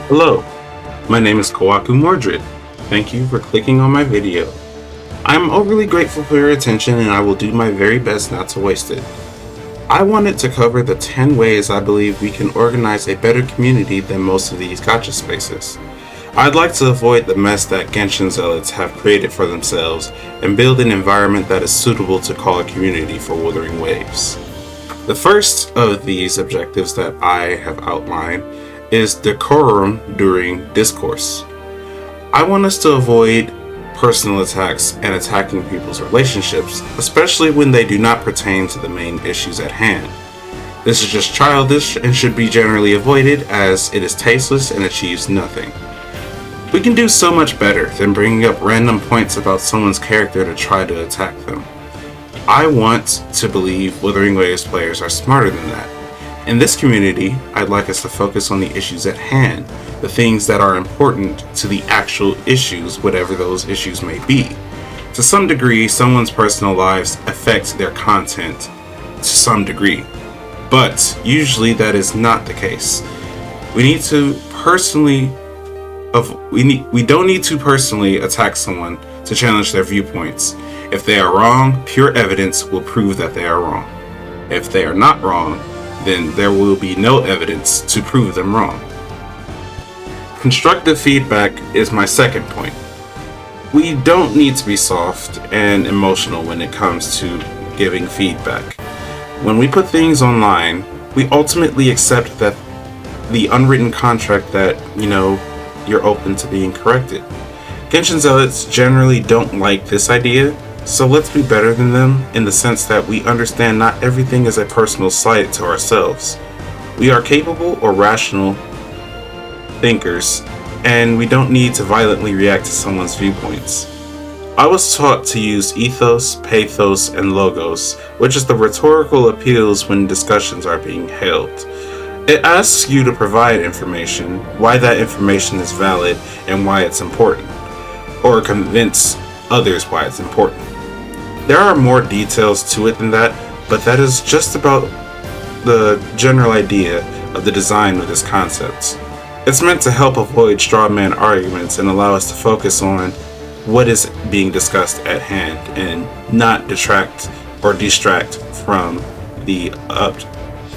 Hello, my name is Kawaku Mordred. Thank you for clicking on my video. I'm overly grateful for your attention and I will do my very best not to waste it. I wanted to cover the 10 ways I believe we can organize a better community than most of these gacha spaces. I'd like to avoid the mess that Genshin zealots have created for themselves and build an environment that is suitable to call a community for Wuthering Waves. The first of these objectives that I have outlined is decorum during discourse. I want us to avoid personal attacks and attacking people's relationships, especially when they do not pertain to the main issues at hand. This is just childish and should be generally avoided as it is tasteless and achieves nothing. We can do so much better than bringing up random points about someone's character to try to attack them. I want to believe Wuthering Waves players are smarter than that. In this community, I'd like us to focus on the issues at hand, the things that are important to the actual issues, whatever those issues may be. To some degree, someone's personal lives affect their content to some degree, but usually that is not the case. We don't need to personally attack someone to challenge their viewpoints. If they are wrong, pure evidence will prove that they are wrong. If they are not wrong, then there will be no evidence to prove them wrong. Constructive feedback is my second point. We don't need to be soft and emotional when it comes to giving feedback. When we put things online, we ultimately accept that the unwritten contract that, you're open to being corrected. Genshin zealots generally don't like this idea, so let's be better than them in the sense that we understand not everything is a personal slight to ourselves. We are capable or rational thinkers, and we don't need to violently react to someone's viewpoints. I was taught to use ethos, pathos, and logos, which is the rhetorical appeals when discussions are being held. It asks you to provide information, why that information is valid, and why it's important, or convince others why it's important. There are more details to it than that, but that is just about the general idea of the design of this concept. It's meant to help avoid straw man arguments and allow us to focus on what is being discussed at hand and not detract or distract from the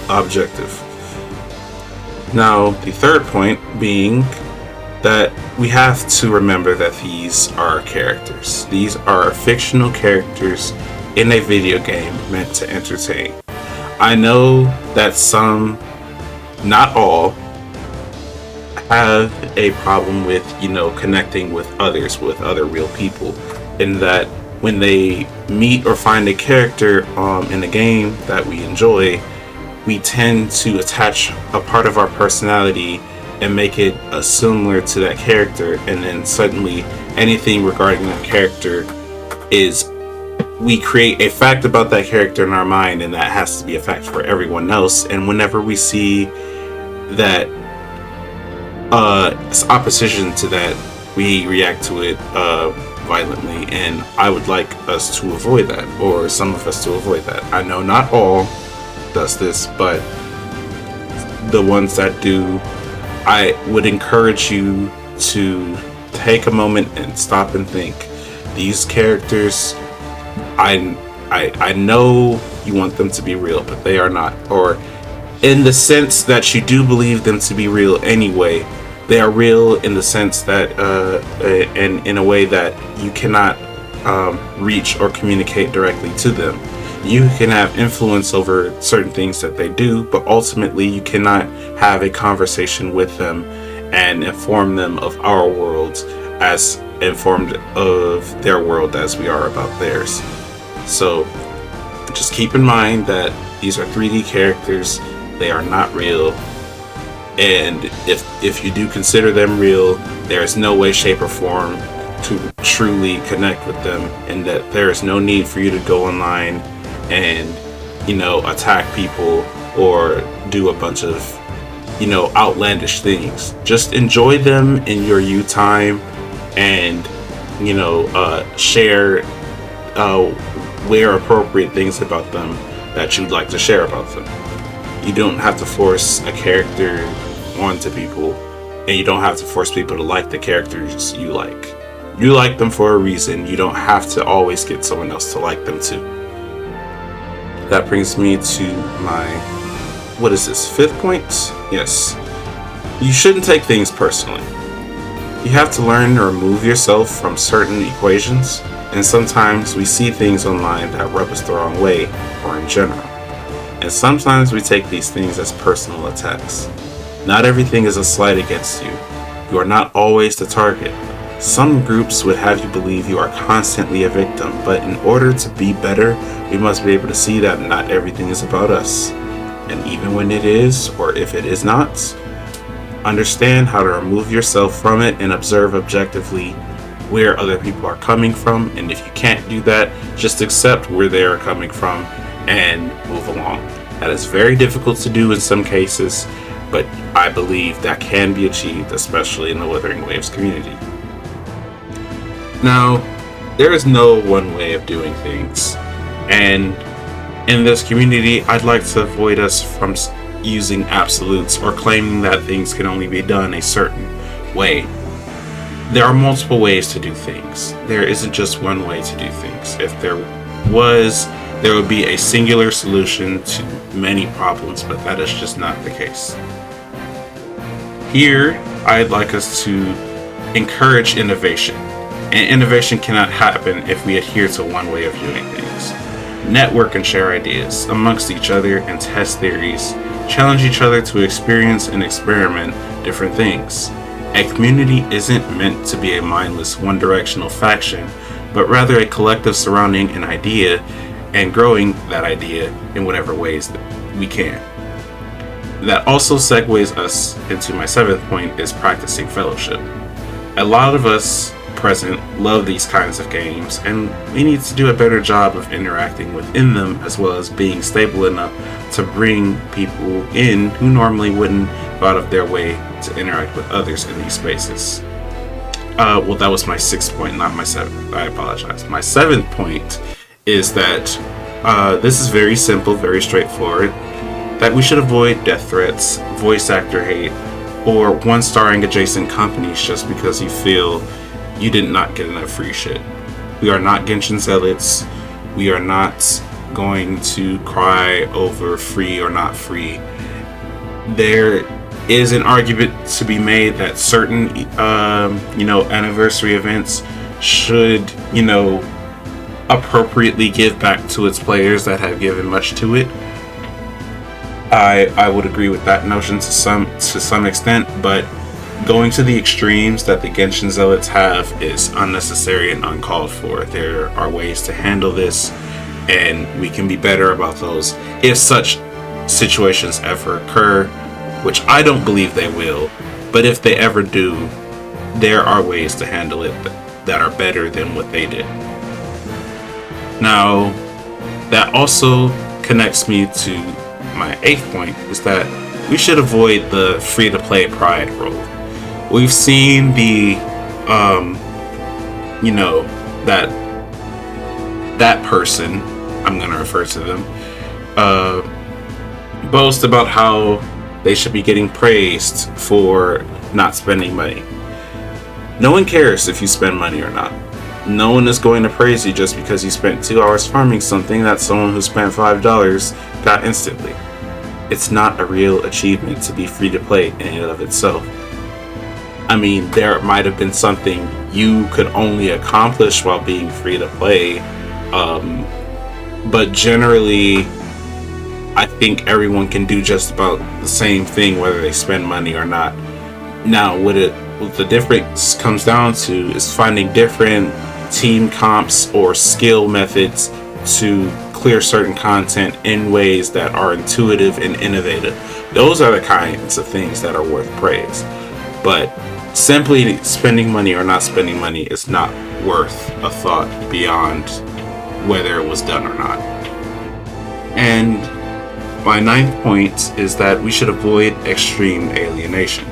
objective. Now, the third point being that we have to remember that these are characters. These are fictional characters in a video game meant to entertain. I know that some, not all, have a problem with, connecting with others, with other real people, in that when they meet or find a character in a game that we enjoy, we tend to attach a part of our personality and make it similar to that character, and then suddenly anything regarding that character is, we create a fact about that character in our mind, and that has to be a fact for everyone else. And whenever we see that opposition to that, we react to it violently, and I would like us to avoid that, or some of us to avoid that. I know not all does this, but the ones that do, I would encourage you to take a moment and stop and think. These characters, I know you want them to be real, but they are not. Or in the sense that you do believe them to be real anyway, they are real in the sense that, and in a way that you cannot reach or communicate directly to them. You can have influence over certain things that they do, but ultimately you cannot have a conversation with them and inform them of our world as informed of their world as we are about theirs. So just keep in mind that these are 3D characters. They are not real. And if you do consider them real, there is no way, shape, or form to truly connect with them, and that there is no need for you to go online and attack people or do a bunch of outlandish things. Just enjoy them in your you time, and share where appropriate things about them that you'd like to share about them. You don't have to force a character onto people And you don't have to force people to like the characters you like. You like them for a reason. You don't have to always get someone else to like them too. That brings me to my, what is this, 5th point? Yes. You shouldn't take things personally. You have to learn to remove yourself from certain equations, and sometimes we see things online that rub us the wrong way, or in general. And sometimes we take these things as personal attacks. Not everything is a slight against you. You are not always the target. Some groups would have you believe you are constantly a victim, but in order to be better, we must be able to see that not everything is about us. And even when it is, or if it is not, understand how to remove yourself from it and observe objectively where other people are coming from. And if you can't do that, just accept where they are coming from and move along. That is very difficult to do in some cases, but I believe that can be achieved, especially in the Wuthering Waves community. Now, there is no one way of doing things, and in this community, I'd like to avoid us from using absolutes or claiming that things can only be done a certain way. There are multiple ways to do things. There isn't just one way to do things. If there was, there would be a singular solution to many problems, but that is just not the case. Here, I'd like us to encourage innovation. And innovation cannot happen if we adhere to one way of doing things. Network and share ideas amongst each other and test theories. Challenge each other to experience and experiment different things. A community isn't meant to be a mindless, one-directional faction, but rather a collective surrounding an idea and growing that idea in whatever ways that we can. That also segues us into my 7th point, is practicing fellowship. A lot of us present love these kinds of games, and we need to do a better job of interacting within them, as well as being stable enough to bring people in who normally wouldn't go out of their way to interact with others in these spaces. Well, that was my 6th point, not my 7th. I apologize. My 7th point is that this is very simple, very straightforward, that we should avoid death threats, voice actor hate, or one-starring adjacent companies just because you feel you did not get enough free shit. We are not Genshin zealots. We are not going to cry over free or not free. There is an argument to be made that certain, anniversary events should, appropriately give back to its players that have given much to it. I would agree with that notion to some extent, but going to the extremes that the Genshin zealots have is unnecessary and uncalled for. There are ways to handle this, and we can be better about those if such situations ever occur, which I don't believe they will, but if they ever do, there are ways to handle it that are better than what they did. Now, that also connects me to my 8th point, is that we should avoid the free-to-play pride role. We've seen the, that person, I'm going to refer to them, boast about how they should be getting praised for not spending money. No one cares if you spend money or not. No one is going to praise you just because you spent 2 hours farming something that someone who spent $5 got instantly. It's not a real achievement to be free to play in and of itself. I mean, there might have been something you could only accomplish while being free to play, but generally, I think everyone can do just about the same thing whether they spend money or not. Now, what the difference comes down to is finding different team comps or skill methods to clear certain content in ways that are intuitive and innovative. Those are the kinds of things that are worth praise. But simply spending money or not spending money is not worth a thought beyond whether it was done or not. And my 9th point is that we should avoid extreme alienation.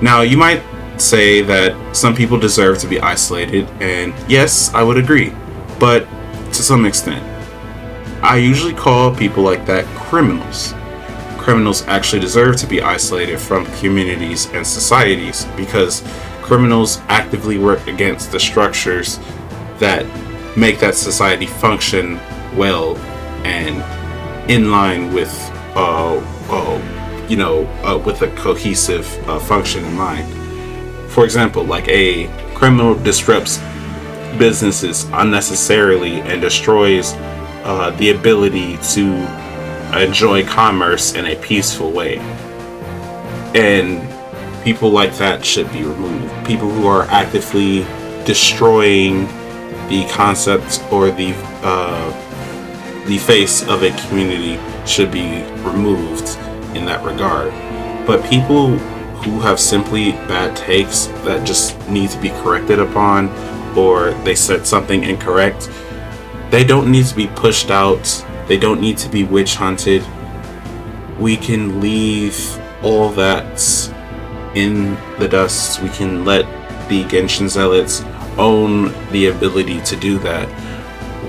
Now, you might say that some people deserve to be isolated, and yes, I would agree, but to some extent. I usually call people like that criminals. criminals actually deserve to be isolated from communities and societies, because criminals actively work against the structures that make that society function well and in line with with a cohesive function in mind. For example, like a criminal disrupts businesses unnecessarily and destroys the ability to enjoy commerce in a peaceful way. And people like that should be removed. People who are actively destroying the concept or the face of a community should be removed in that regard. But people who have simply bad takes that just need to be corrected upon, or they said something incorrect, they don't need to be pushed out. They don't need to be witch hunted. We can leave all that in the dust. We can let the Genshin Zealots own the ability to do that.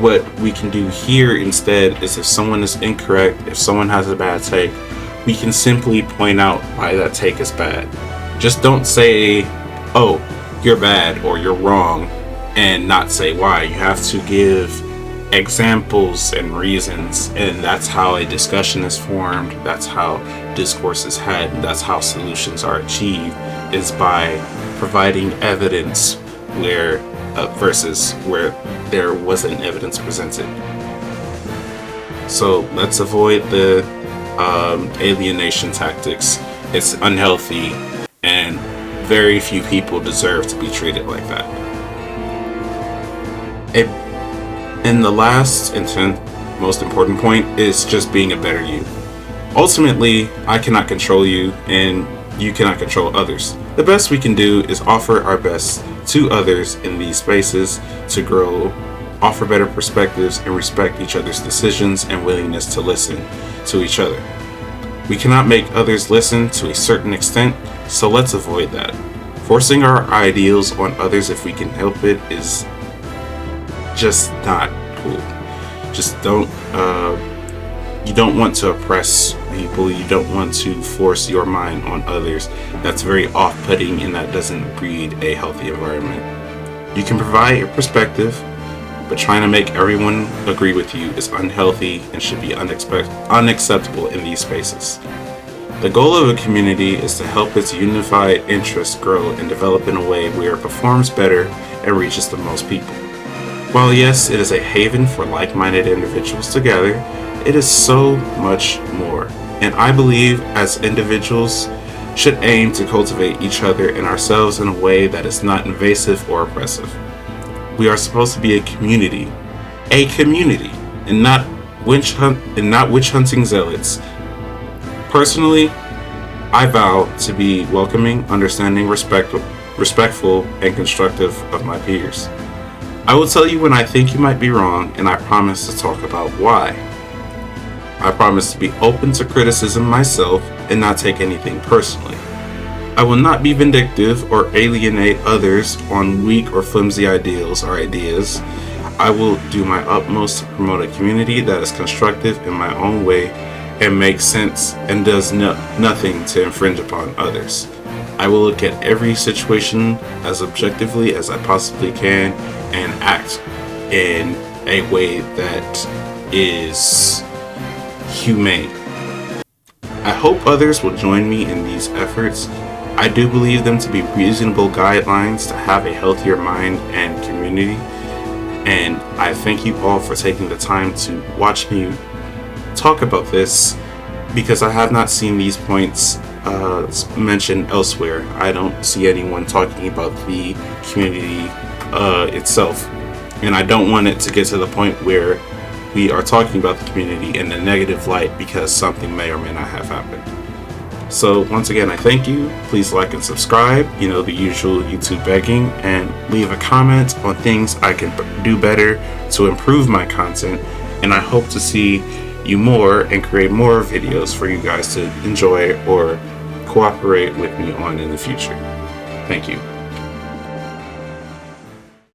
What we can do here instead is, if someone is incorrect, if someone has a bad take, we can simply point out why that take is bad. Just don't say, oh, you're bad or you're wrong, and not say why. You have to give examples and reasons, and that's how a discussion is formed, that's how discourse is had, and that's how solutions are achieved, is by providing evidence where versus where there wasn't evidence presented. So let's avoid the alienation tactics. It's unhealthy, and very few people deserve to be treated like that. And the last and 10th most important point is just being a better you. Ultimately, I cannot control you, and you cannot control others. The best we can do is offer our best to others in these spaces to grow, offer better perspectives, and respect each other's decisions and willingness to listen to each other. We cannot make others listen to a certain extent, so let's avoid that. Forcing our ideals on others if we can help it is just not cool. Just don't you don't want to oppress people. You don't want to force your mind on others. That's very off-putting, and that doesn't breed a healthy environment. You can provide your perspective, but trying to make everyone agree with you is unhealthy and should be unacceptable in these spaces. The goal of a community is to help its unified interests grow and develop in a way where it performs better and reaches the most people. While yes, it is a haven for like-minded individuals to gather, it is so much more. And I believe as individuals should aim to cultivate each other and ourselves in a way that is not invasive or oppressive. We are supposed to be a community, and not witch hunting zealots. Personally, I vow to be welcoming, understanding, respectful, and constructive of my peers. I will tell you when I think you might be wrong, and I promise to talk about why. I promise to be open to criticism myself and not take anything personally. I will not be vindictive or alienate others on weak or flimsy ideals or ideas. I will do my utmost to promote a community that is constructive in my own way and makes sense and does nothing to infringe upon others. I will look at every situation as objectively as I possibly can and act in a way that is humane. I hope others will join me in these efforts. I do believe them to be reasonable guidelines to have a healthier mind and community. And I thank you all for taking the time to watch me talk about this, because I have not seen these points mentioned elsewhere. I don't see anyone talking about the community itself, and I don't want it to get to the point where we are talking about the community in a negative light because something may or may not have happened. So once again, I thank you. Please like and subscribe, the usual YouTube begging, and leave a comment on things I can do better to improve my content. And I hope to see you more and create more videos for you guys to enjoy or cooperate with me on in the future. Thank you.